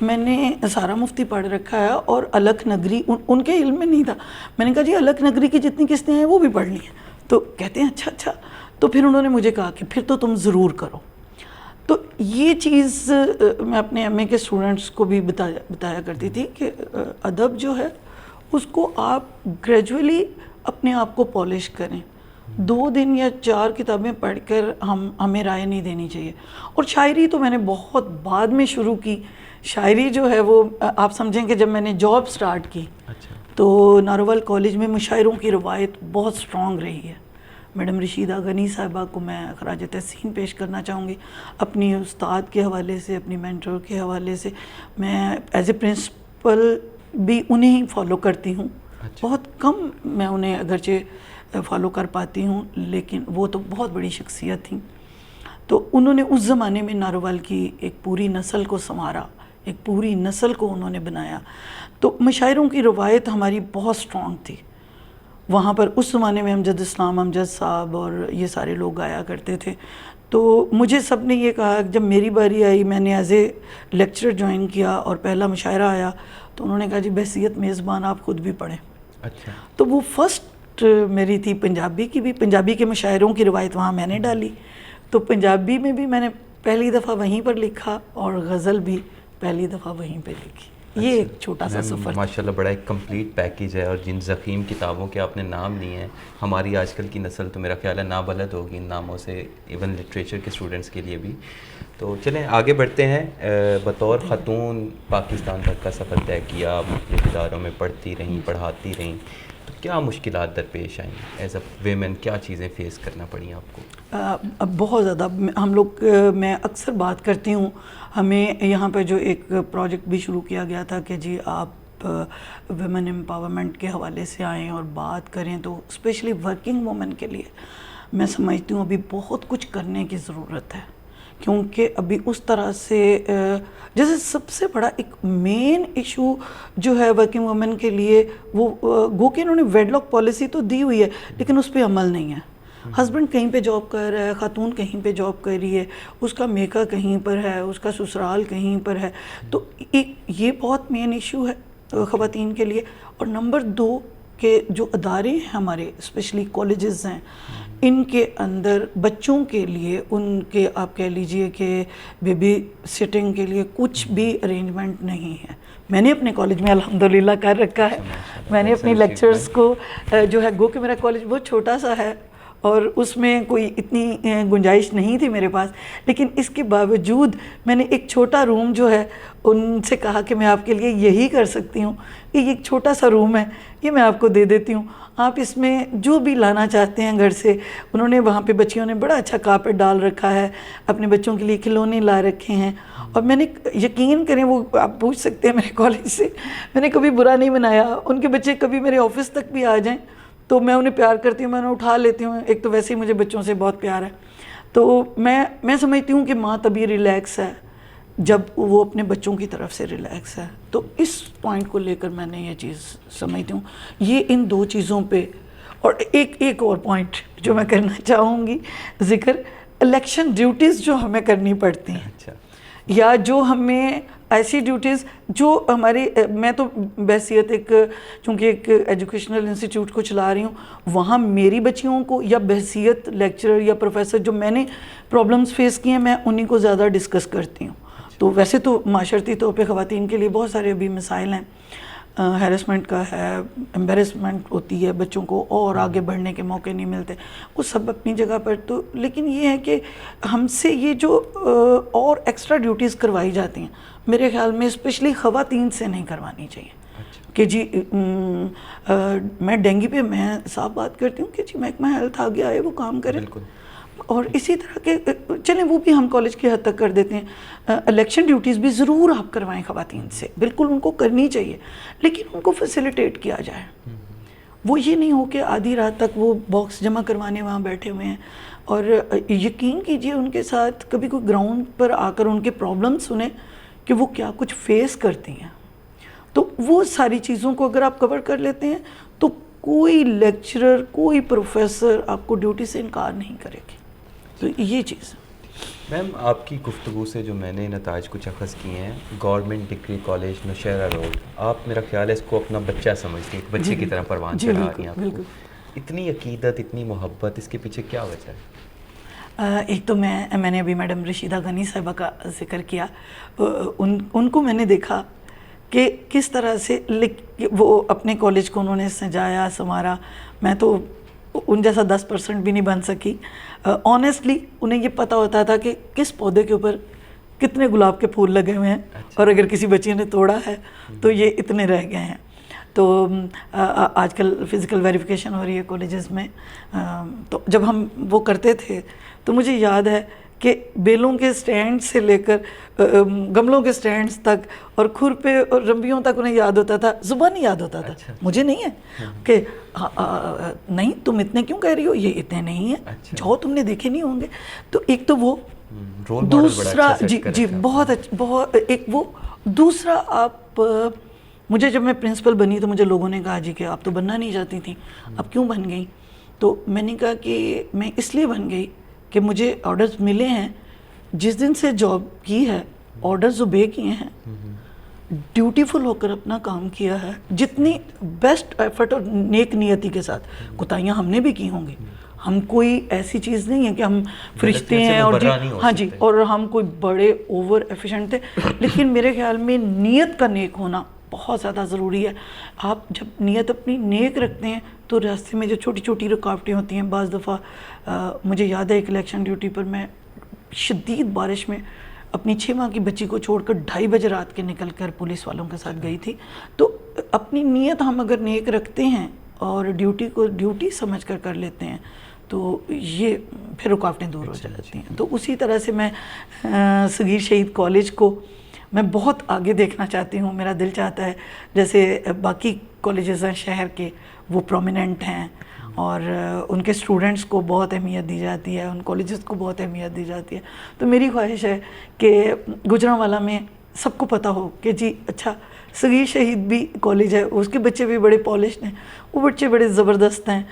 میں نے سارا مفتی پڑھ رکھا ہے اور الکھ نگری ان کے علم میں نہیں تھا. میں نے کہا جی الکھ نگری کی جتنی قسطیں ہیں وہ بھی پڑھ لی ہیں. تو کہتے ہیں اچھا. تو پھر انہوں نے مجھے کہا کہ پھر تو تم ضرور کرو. تو یہ چیز میں اپنے ایم اے کے اسٹوڈنٹس کو بھی بتایا کرتی تھی کہ ادب جو ہے اس کو آپ گریجولی اپنے آپ کو پالش کریں. 2 دن یا 4 کتابیں پڑھ کر ہمیں رائے نہیں دینی چاہیے. اور شاعری تو میں نے بہت بعد میں شروع کی. شاعری جو ہے وہ آپ سمجھیں کہ جب میں نے جاب سٹارٹ کی تو ناروول کالج میں مشاعروں کی روایت بہت سٹرونگ رہی ہے. میڈم رشیدہ غنی صاحبہ کو میں خراج تحسین پیش کرنا چاہوں گی. اپنی استاد کے حوالے سے, اپنی مینٹر کے حوالے سے میں ایز اے پرنسپل بھی انہیں ہی فالو کرتی ہوں. بہت کم میں انہیں اگرچہ فالو کر پاتی ہوں, لیکن وہ تو بہت بڑی شخصیت تھیں. تو انہوں نے اس زمانے میں ناروول کی ایک پوری نسل کو سنوارا, ایک پوری نسل کو انہوں نے بنایا. تو مشاعروں کی روایت ہماری بہت سٹرونگ تھی. وہاں پر اس زمانے میں امجد اسلام, امجد صاحب اور یہ سارے لوگ گایا کرتے تھے. تو مجھے سب نے یہ کہا, جب میری باری آئی میں نے ایز اے لیکچرر جوائن کیا اور پہلا مشاعرہ آیا تو انہوں نے کہا جی بحیثیت میزبان آپ خود بھی پڑھیں. اچھا. تو وہ فرسٹ میری تھی پنجابی کی بھی. پنجابی کے مشاعروں کی روایت وہاں میں نے ڈالی. تو پنجابی میں بھی میں نے پہلی دفعہ وہیں پر لکھا اور غزل بھی پہلی دفعہ وہیں پہ لکھی. یہ ایک چھوٹا سا سفر. ماشاءاللہ بڑا ایک کمپلیٹ پیکیج ہے. اور جن ضخیم کتابوں کے آپ نے نام لیے ہیں, ہماری آج کل کی نسل تو میرا خیال ہے نابلد ہوگی ان ناموں سے, ایون لٹریچر کے اسٹوڈنٹس کے لیے بھی. تو چلیں آگے بڑھتے ہیں. بطور خاتون پاکستان تک کا سفر طے کیا, مختلف اداروں میں پڑھتی رہیں, پڑھاتی رہیں, تو کیا مشکلات درپیش آئیں ایز اے ویمن؟ کیا چیزیں فیس کرنا پڑیں آپ کو؟ بہت زیادہ. ہم لوگ, میں اکثر بات کرتی ہوں, ہمیں یہاں پہ جو ایک پروجیکٹ بھی شروع کیا گیا تھا کہ جی آپ ویمن امپاورمنٹ کے حوالے سے آئیں اور بات کریں, تو اسپیشلی ورکنگ وومن کے لیے میں سمجھتی ہوں ابھی بہت کچھ کرنے کی ضرورت ہے. کیونکہ ابھی اس طرح سے جیسے سب سے بڑا ایک مین ایشو جو ہے ورکنگ وومن کے لیے, وہ گو کہ انہوں نے ویڈ لاک پالیسی تو دی ہوئی ہے لیکن اس پہ عمل نہیں ہے. ہسبینڈ کہیں پہ جاب کر رہا ہے, خاتون کہیں پہ جاب کر رہی ہے, اس کا میکا کہیں پر ہے, اس کا سسرال کہیں پر ہے. تو ایک یہ بہت مین ایشو ہے خواتین کے لیے. اور نمبر 2 کہ جو ادارے ہیں ہمارے, اسپیشلی کالجز ہیں, ان کے اندر بچوں کے لیے ان کے آپ کہہ لیجئے کہ بیبی سٹنگ کے لیے کچھ بھی ارینجمنٹ نہیں ہے. میں نے اپنے کالج میں الحمدللہ کر رکھا ہے. میں نے اپنی لیکچرز کو جو ہے, گو کہ میرا کالج بہت چھوٹا سا ہے اور اس میں کوئی اتنی گنجائش نہیں تھی میرے پاس, لیکن اس کے باوجود میں نے ایک چھوٹا روم جو ہے ان سے کہا کہ میں آپ کے لیے یہی کر سکتی ہوں, یہ ایک چھوٹا سا روم ہے, یہ میں آپ کو دے دیتی ہوں, آپ اس میں جو بھی لانا چاہتے ہیں گھر سے. انہوں نے وہاں پہ بچیوں نے بڑا اچھا کارپیٹ ڈال رکھا ہے, اپنے بچوں کے لیے کھلونے لا رکھے ہیں. اور میں نے, یقین کریں, وہ آپ پوچھ سکتے ہیں میرے کالج سے, میں نے کبھی برا نہیں منایا. ان کے بچے کبھی میرے آفس تک بھی آ جائیں تو میں انہیں پیار کرتی ہوں, میں انہیں اٹھا لیتی ہوں. ایک تو ویسے ہی مجھے بچوں سے بہت پیار ہے. تو میں سمجھتی ہوں کہ ماں تبھی ریلیکس ہے جب وہ اپنے بچوں کی طرف سے ریلیکس ہے. تو اس پوائنٹ کو لے کر میں نے یہ چیز سمجھتی ہوں. یہ ان 2 چیزوں پہ. اور ایک اور پوائنٹ جو میں کرنا چاہوں گی ذکر, الیکشن ڈیوٹیز جو ہمیں کرنی پڑتی ہیں, یا جو ہمیں ایسی ڈیوٹیز جو ہماری, میں تو بحیثیت ایک, چونکہ ایک ایجوکیشنل انسٹیٹیوٹ کو چلا رہی ہوں, وہاں میری بچیوں کو یا بحیثیت لیکچرر یا پروفیسر جو میں نے پرابلمس فیس کی ہیں, میں انہی کو زیادہ ڈسکس کرتی ہوں. تو ویسے تو معاشرتی طور پہ خواتین کے لیے بہت سارے ابھی مسائل ہیں, ہیرسمنٹ کا ہے, امبیرسمنٹ ہوتی ہے, بچوں کو اور آگے بڑھنے کے موقع نہیں ملتے, وہ سب اپنی جگہ پر. تو لیکن یہ ہے کہ ہم سے یہ جو اور ایکسٹرا ڈیوٹیز کروائی جاتی ہیں, میرے خیال میں اسپیشلی خواتین سے نہیں کروانی چاہیے. کہ جی میں ڈینگی پہ میں صاف بات کرتی ہوں کہ جی محکمہ ہیلتھ آ گیا ہے, وہ کام کرے. اور اسی طرح کے چلیں وہ بھی ہم کالج کی حد تک کر دیتے ہیں. الیکشن ڈیوٹیز بھی ضرور آپ کروائیں خواتین سے, بالکل ان کو کرنی چاہیے, لیکن ان کو فیسیلیٹیٹ کیا جائے. وہ یہ نہیں ہو کہ آدھی رات تک وہ باکس جمع کروانے وہاں بیٹھے ہوئے ہیں. اور یقین کیجئے ان کے ساتھ کبھی کوئی گراؤنڈ پر آ کر ان کے پرابلم سنیں کہ وہ کیا کچھ فیس کرتی ہیں. تو وہ ساری چیزوں کو اگر آپ کور کر لیتے ہیں تو کوئی لیکچرر, کوئی پروفیسر آپ کو ڈیوٹی سے انکار نہیں کرے گی. تو یہ چیز. میم آپ کی گفتگو سے جو میں نے نتائج کچھ اخذ کیے ہیں، government degree college Nowshera road, آپ میرا خیال ہے اس کو اپنا بچہ سمجھتی ہیں، ایک بچے کی طرح پروان چڑھا رہی ہیں آپ کو. اتنی عقیدت، اتنی محبت، اس کے پیچھے کیا وجہ ہے؟ ایک تو میں نے ابھی میڈم رشیدہ غنی صاحبہ کا ذکر کیا، ان کو میں نے دیکھا کہ کس طرح سے وہ اپنے کالج کو انہوں نے سجایا سنوارا. میں تو ان جیسا 10% بھی نہیں بن سکی. آنیسٹلی انہیں یہ پتہ ہوتا تھا کہ کس پودے کے اوپر کتنے گلاب کے پھول لگے ہوئے ہیں، اور اگر کسی بچی نے توڑا ہے تو یہ اتنے رہ گئے ہیں. تو آج کل فزیکل ویریفیکیشن ہو رہی ہے کالجز میں، تو جب ہم وہ کرتے تھے تو مجھے یاد ہے کہ بیلوں کے سٹینڈ سے لے کر گملوں کے سٹینڈز تک اور کھرپے اور رمبیوں تک انہیں یاد ہوتا تھا، زبانی یاد ہوتا تھا. مجھے نہیں ہے کہ نہیں تم اتنے کیوں کہہ رہی ہو، یہ اتنے نہیں ہیں، جو تم نے دیکھے نہیں ہوں گے. تو ایک تو وہ دوسرا جی بہت ایک وہ دوسرا، آپ مجھے جب میں پرنسپل بنی تو مجھے لوگوں نے کہا جی کہ آپ تو بننا نہیں چاہتی تھیں، اب کیوں بن گئی؟ تو میں نے کہا کہ میں اس لیے بن گئی کہ مجھے آرڈرز ملے ہیں، جس دن سے جاب کی ہے آرڈرز اوبے کیے ہیں، ڈیوٹیفل ہو کر اپنا کام کیا ہے، جتنی بیسٹ ایفرٹ اور نیک نیتی کے ساتھ. کوتاہیاں ہم نے بھی کی ہوں گی، ہم کوئی ایسی چیز نہیں ہے کہ ہم فرشتے ہیں اور ہاں جی اور ہم کوئی بڑے اوور ایفیشینٹ تھے، لیکن میرے خیال میں نیت کا نیک ہونا بہت زیادہ ضروری ہے. آپ جب نیت اپنی نیک رکھتے ہیں تو راستے میں جو چھوٹی چھوٹی رکاوٹیں ہوتی ہیں، بعض دفعہ مجھے یاد ہے ایک الیکشن ڈیوٹی پر میں شدید بارش میں اپنی 6 ماہ کی بچی کو چھوڑ کر 2:30 بجے رات کے نکل کر پولیس والوں کے ساتھ گئی تھی. تو اپنی نیت ہم اگر نیک رکھتے ہیں اور ڈیوٹی کو ڈیوٹی سمجھ کر کر لیتے ہیں تو یہ پھر رکاوٹیں دور ہو جاتی ہیں. تو اسی طرح سے میں صغیر شہید کالج کو میں بہت آگے دیکھنا چاہتی ہوں. میرا دل چاہتا ہے جیسے باقی کالجز ہیں شہر کے وہ پرومیننٹ ہیں اور ان کے اسٹوڈنٹس کو بہت اہمیت دی جاتی ہے، ان کالجز کو بہت اہمیت دی جاتی ہے. تو میری خواہش ہے کہ گوجرانوالا میں سب کو پتہ ہو کہ جی اچھا صغیر شہید بھی کالج ہے، اس کے بچے بھی بڑے پالشڈ ہیں، وہ بچے بڑے زبردست ہیں.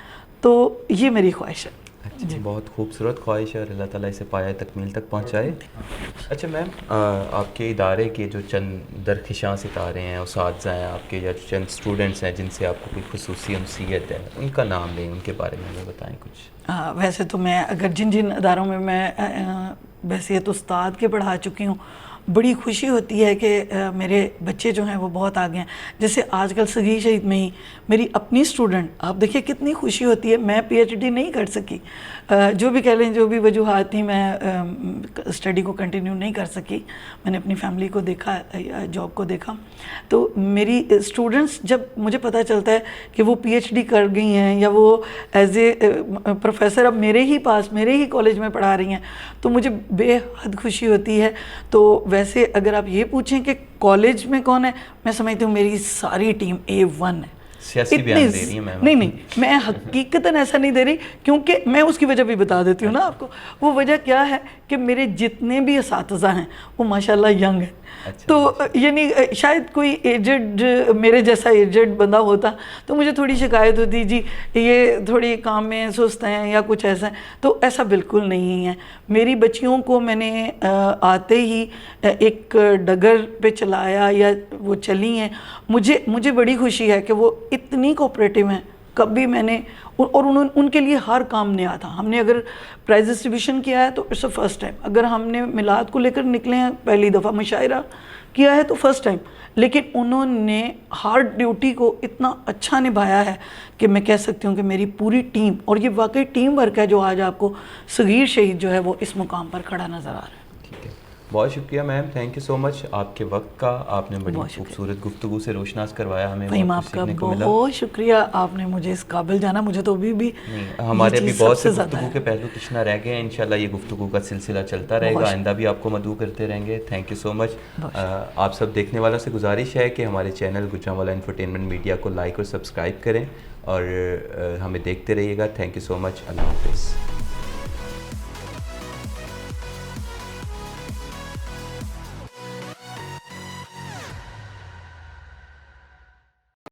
تو یہ میری خواہش ہے. جی بہت خوبصورت خواہش ہے اور اللہ تعالیٰ اسے پایہ تکمیل تک پہنچائے. اچھا میم، آپ کے ادارے کے جو چند درخشاں ستارے ہیں، اساتذہ ہیں آپ کے، یا جو چند اسٹوڈنٹس ہیں جن سے آپ کو کوئی خصوصی انسیت ہے، ان کا نام لیں، ان کے بارے میں ہمیں بتائیں کچھ. ویسے تو میں اگر جن اداروں میں بحیثیت استاد کے پڑھا چکی ہوں، بڑی خوشی ہوتی ہے کہ میرے بچے جو ہیں وہ بہت آگے ہیں. جیسے آج کل صغیر شہید میں ہی میری اپنی اسٹوڈنٹ، آپ دیکھیں کتنی خوشی ہوتی ہے. میں پی ایچ ڈی نہیں کر سکی، جو بھی کہہ لیں، جو بھی وجوہات تھیں، میں اسٹڈی کو کنٹینیو نہیں کر سکی. میں نے اپنی فیملی کو دیکھا، جاب کو دیکھا. تو میری اسٹوڈنٹس جب مجھے پتہ چلتا ہے کہ وہ پی ایچ ڈی کر گئی ہیں یا وہ ایز اے پروفیسر اب میرے ہی پاس، میرے ہی کالج میں پڑھا رہی ہیں، تو مجھے بے حد خوشی ہوتی ہے. تو ویسے اگر آپ یہ پوچھیں کہ کالج میں کون ہے، میں سمجھتی ہوں میری ساری ٹیم A1 ہے. سیاسی بیان دے رہی ہیں میم؟ نہیں، میں حقیقتاً ایسا نہیں دے رہی، کیونکہ میں اس کی وجہ بھی بتا دیتی ہوں نا آپ کو. وہ وجہ کیا ہے کہ میرے جتنے بھی اساتذہ ہیں وہ ماشاءاللہ ینگ ہیں. تو یعنی شاید کوئی ایجڈ میرے جیسا ایجڈ بندہ ہوتا تو مجھے تھوڑی شکایت ہوتی، جی یہ تھوڑی کام میں سست ہیں یا کچھ ایسا ہے. تو ایسا بالکل نہیں ہے. میری بچیوں کو میں نے آتے ہی ایک ڈگر پہ چلایا یا وہ چلی ہیں. مجھے بڑی خوشی ہے کہ وہ اتنی کوپریٹیو ہیں. کبھی میں نے اور ان کے لیے ہر کام نیا تھا. ہم نے اگر پرائز ڈسٹریبیوشن کیا ہے تو اٹس اے فرسٹ ٹائم. اگر ہم نے میلاد کو لے کر نکلے ہیں پہلی دفعہ، مشاعرہ کیا ہے تو فرسٹ ٹائم. لیکن انہوں نے ہارڈ ڈیوٹی کو اتنا اچھا نبھایا ہے کہ میں کہہ سکتی ہوں کہ میری پوری ٹیم، اور یہ واقعی ٹیم ورک ہے جو آج آپ کو صغیر شہید جو ہے وہ اس مقام پر کھڑا نظر آ رہا ہے. بہت شکریہ میم، تھینک یو سو مچ آپ کے وقت کا. آپ نے بڑی خوبصورت گفتگو سے روشناس کروایا ہمیں. فہیم آپ کا بہت شکریہ، آپ نے مجھے اس قابل جانا. مجھے تو ابھی بھی ہمارے ابھی بہت سے گفتگو کے پہلو تشنا رہ گئے ہیں. انشاءاللہ یہ گفتگو کا سلسلہ چلتا رہے گا، آئندہ بھی آپ کو مدعو کرتے رہیں گے. تھینک یو سو مچ. آپ سب دیکھنے والوں سے گزارش ہے کہ ہمارے چینل گجرانوالا انفرٹینمنٹ میڈیا کو لائک اور سبسکرائب کریں اور ہمیں دیکھتے رہیے گا. تھینک یو سو مچ. اللہ حافظ.